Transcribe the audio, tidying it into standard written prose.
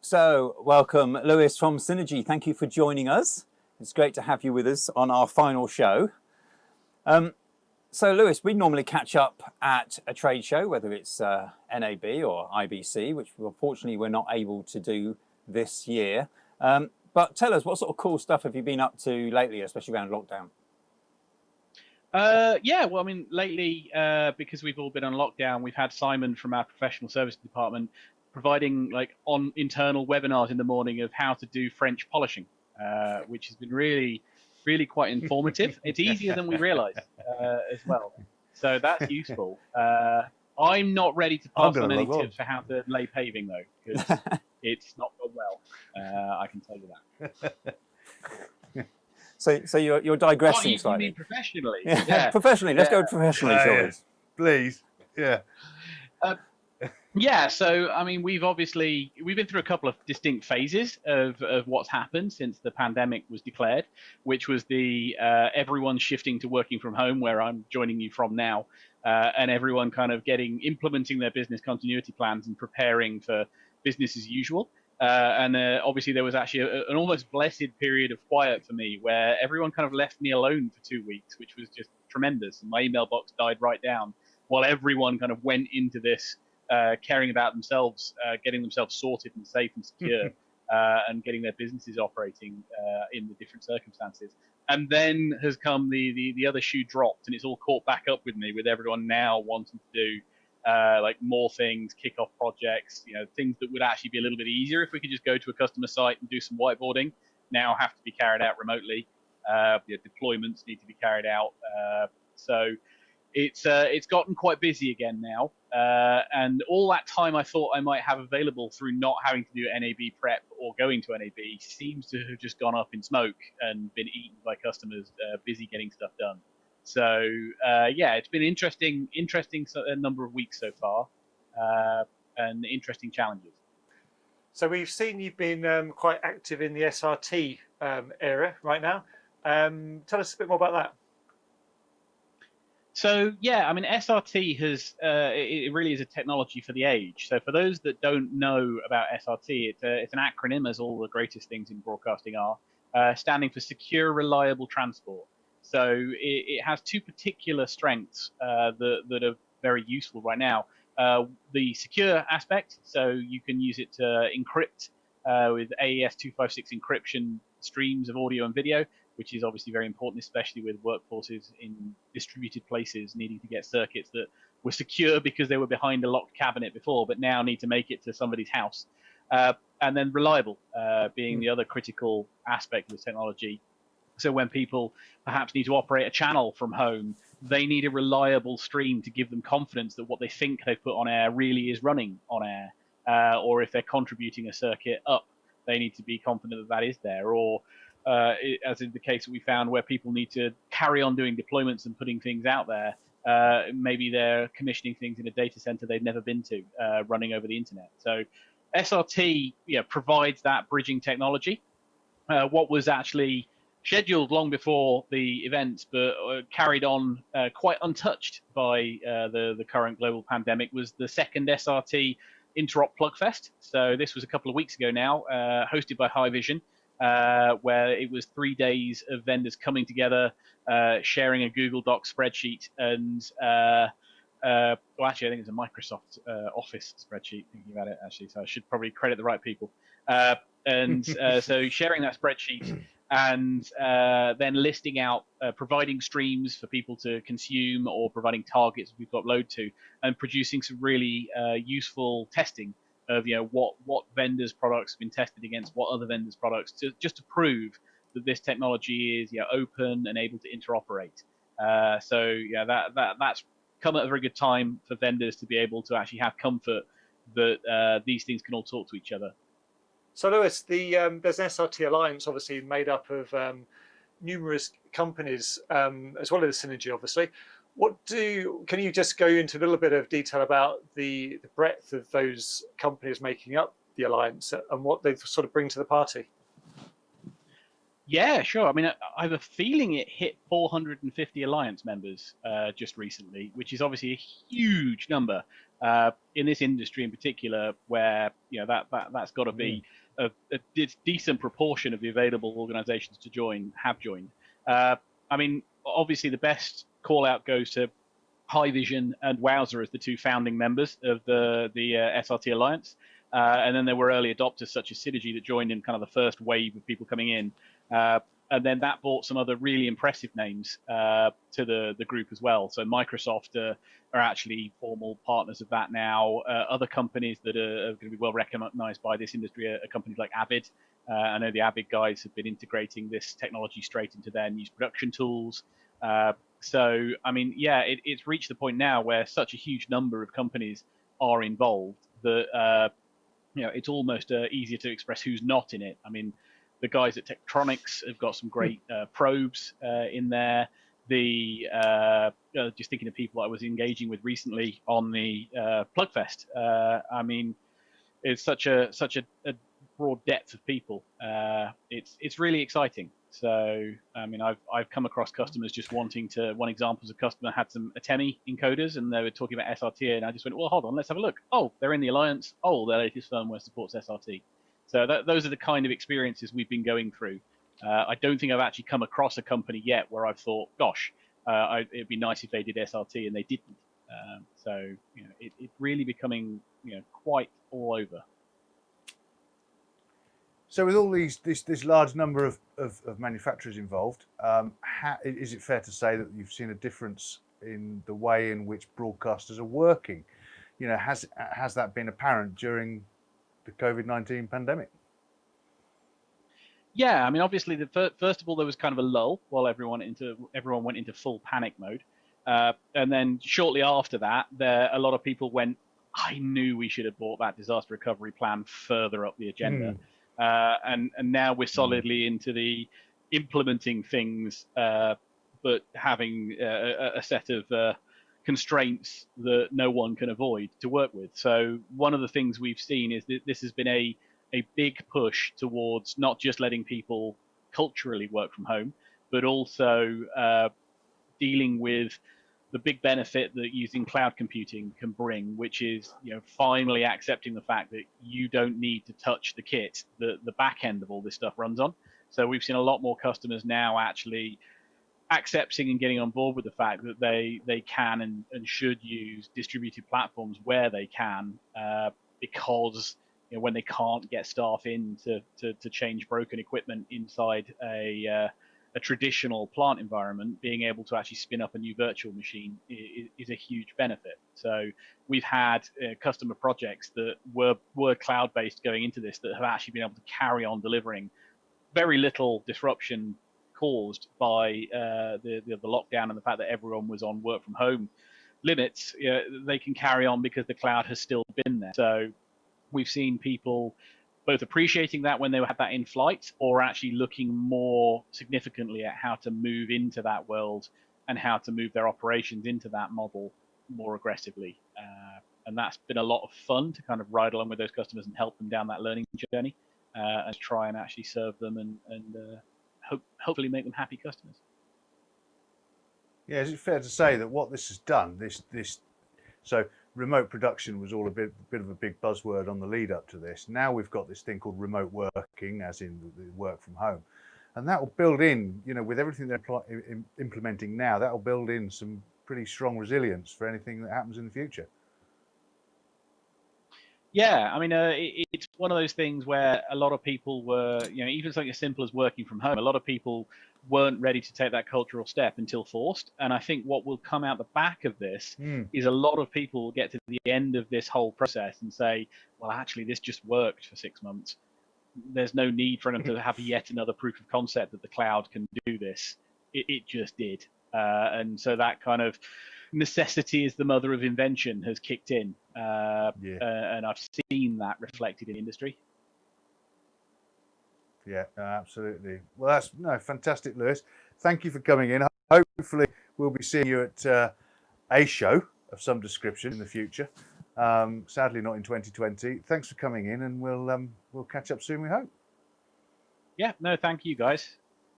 So, welcome, Lewis from Cinegy. Thank you for joining us. It's great to have you with us on our final show. So, Lewis, we normally catch up at a trade show, whether it's NAB or IBC, which unfortunately we're not able to do this year. But tell us, what sort of cool stuff have you been up to lately, especially around lockdown? Lately, because we've all been on lockdown, we've had Simon from our professional services department providing on internal webinars in the morning of how to do French polishing, which has been really, really quite informative. It's easier than we realised as well, so that's useful. I'm not ready to pass on any tips for how to lay paving though, because it's not gone well. I can tell you that. So you're digressing slightly. You mean professionally? Yeah. Professionally. Let's go professionally, shall we? Please. Yeah. So I mean, we've been through a couple of distinct phases of what's happened since the pandemic was declared, which was the everyone shifting to working from home, where I'm joining you from now, and everyone kind of implementing their business continuity plans and preparing for business as usual. Obviously there was actually an almost blessed period of quiet for me, where everyone kind of left me alone for 2 weeks, which was just tremendous. And my email box died right down while everyone kind of went into this caring about themselves, getting themselves sorted and safe and secure, and getting their businesses operating in the different circumstances. And then has come the other shoe dropped, and it's all caught back up with me, with everyone now wanting to do more things, kick off projects, things that would actually be a little bit easier if we could just go to a customer site and do some whiteboarding, now have to be carried out remotely. Deployments need to be carried out. So it's gotten quite busy again now. And all that time I thought I might have available through not having to do NAB prep or going to NAB seems to have just gone up in smoke and been eaten by customers busy getting stuff done. So it's been interesting number of weeks so far, and interesting challenges. So we've seen you've been quite active in the SRT area right now. Tell us a bit more about that. So I mean, SRT it really is a technology for the age. So for those that don't know about SRT, it's an acronym, as all the greatest things in broadcasting are, standing for Secure Reliable Transport. So it has two particular strengths that are very useful right now. The secure aspect, so you can use it to encrypt with AES 256 encryption streams of audio and video, which is obviously very important, especially with workforces in distributed places needing to get circuits that were secure because they were behind a locked cabinet before, but now need to make it to somebody's house. And then reliable being the other critical aspect of the technology. So when people perhaps need to operate a channel from home, they need a reliable stream to give them confidence that what they think they've put on air really is running on air. Or if they're contributing a circuit up, they need to be confident that is there. Or as in the case that we found, where people need to carry on doing deployments and putting things out there, maybe they're commissioning things in a data center they've never been to, running over the internet. So SRT provides that bridging technology. What was actually scheduled long before the event, but carried on quite untouched by the current global pandemic, was the second SRT Interop Plugfest. So this was a couple of weeks ago now, hosted by High Vision, where it was 3 days of vendors coming together, sharing a Google Docs spreadsheet, and actually I think it's a Microsoft Office spreadsheet, thinking about it actually, so I should probably credit the right people. So sharing that spreadsheet, and then listing out, providing streams for people to consume, or providing targets for people to upload to, and producing some really useful testing of what vendors' products have been tested against what other vendors' products, just to prove that this technology is open and able to interoperate. That's come at a very good time for vendors to be able to actually have comfort that these things can all talk to each other. So Lewis, there's an SRT Alliance, obviously made up of numerous companies, as well as Cinegy, obviously. Can you just go into a little bit of detail about the breadth of those companies making up the Alliance and what they sort of bring to the party? Yeah, sure. I mean, I have a feeling it hit 450 Alliance members just recently, which is obviously a huge number. in this industry in particular, where that's got to be a decent proportion of the available organisations to join have joined. I mean, obviously the best call out goes to Haivision and Wowser as the two founding members of the SRT Alliance. And then there were early adopters such as Cinegy that joined in kind of the first wave of people coming in. And then that brought some other really impressive names to the group as well. So Microsoft are actually formal partners of that now. Other companies that are going to be well recognized by this industry are companies like Avid. I know the Avid guys have been integrating this technology straight into their news production tools. So, I mean, yeah, it's reached the point now where such a huge number of companies are involved that it's almost easier to express who's not in it. I mean, the guys at Tektronix have got some great probes in there. Just thinking of people I was engaging with recently on the Plugfest. I mean, it's such a broad depth of people. It's really exciting. So, I mean, I've come across customers just one example was a customer had some Atemi encoders and they were talking about SRT, and I just went, well, hold on, let's have a look. Oh, they're in the Alliance. Oh, their latest firmware supports SRT. So those are the kind of experiences we've been going through. I don't think I've actually come across a company yet where I've thought, gosh, it'd be nice if they did SRT, and they didn't. So, it's really becoming, quite all over. So with all this large number of manufacturers involved, is it fair to say that you've seen a difference in the way in which broadcasters are working? Has that been apparent during the COVID-19 pandemic? Yeah, I mean, obviously, first of all, there was kind of a lull while everyone went into full panic mode, and then shortly after that, a lot of people went, I knew we should have brought that disaster recovery plan further up the agenda. And now we're solidly into the implementing things, but having a set of constraints that no one can avoid to work with. So one of the things we've seen is that this has been a big push towards not just letting people culturally work from home, but also dealing with the big benefit that using cloud computing can bring, which is finally accepting the fact that you don't need to touch the kit that the back end of all this stuff runs on. So we've seen a lot more customers now actually accepting and getting on board with the fact that they can and should use distributed platforms where they can, because when they can't get staff in to change broken equipment inside a traditional plant environment, being able to actually spin up a new virtual machine is a huge benefit. So we've had customer projects that were cloud-based going into this that have actually been able to carry on delivering very little disruption caused by the lockdown and the fact that everyone was on work from home limits. They can carry on because the cloud has still been there. So we've seen people both appreciating that when they had that in flight, or actually looking more significantly at how to move into that world and how to move their operations into that model more aggressively. And that's been a lot of fun to kind of ride along with those customers and help them down that learning journey, and try and actually serve them and hopefully make them happy customers. Yeah, is it fair to say that what this has done, so remote production was all a bit of a big buzzword on the lead up to this. Now we've got this thing called remote working, as in the work from home, and that will build in, with everything they're implementing now, that will build in some pretty strong resilience for anything that happens in the future. Yeah, I mean, it's one of those things where a lot of people were, even something as simple as working from home, a lot of people weren't ready to take that cultural step until forced. And I think what will come out the back of this is a lot of people will get to the end of this whole process and say, well, actually, this just worked for 6 months. There's no need for them to have yet another proof of concept that the cloud can do this. It just did. And so that kind of necessity is the mother of invention has kicked in. And I've seen that reflected in industry. Yeah, absolutely. Well, that's fantastic, Lewis. Thank you for coming in. Hopefully, we'll be seeing you at a show of some description in the future. Sadly, not in 2020. Thanks for coming in, and we'll catch up soon, we hope. Yeah, no, thank you, guys.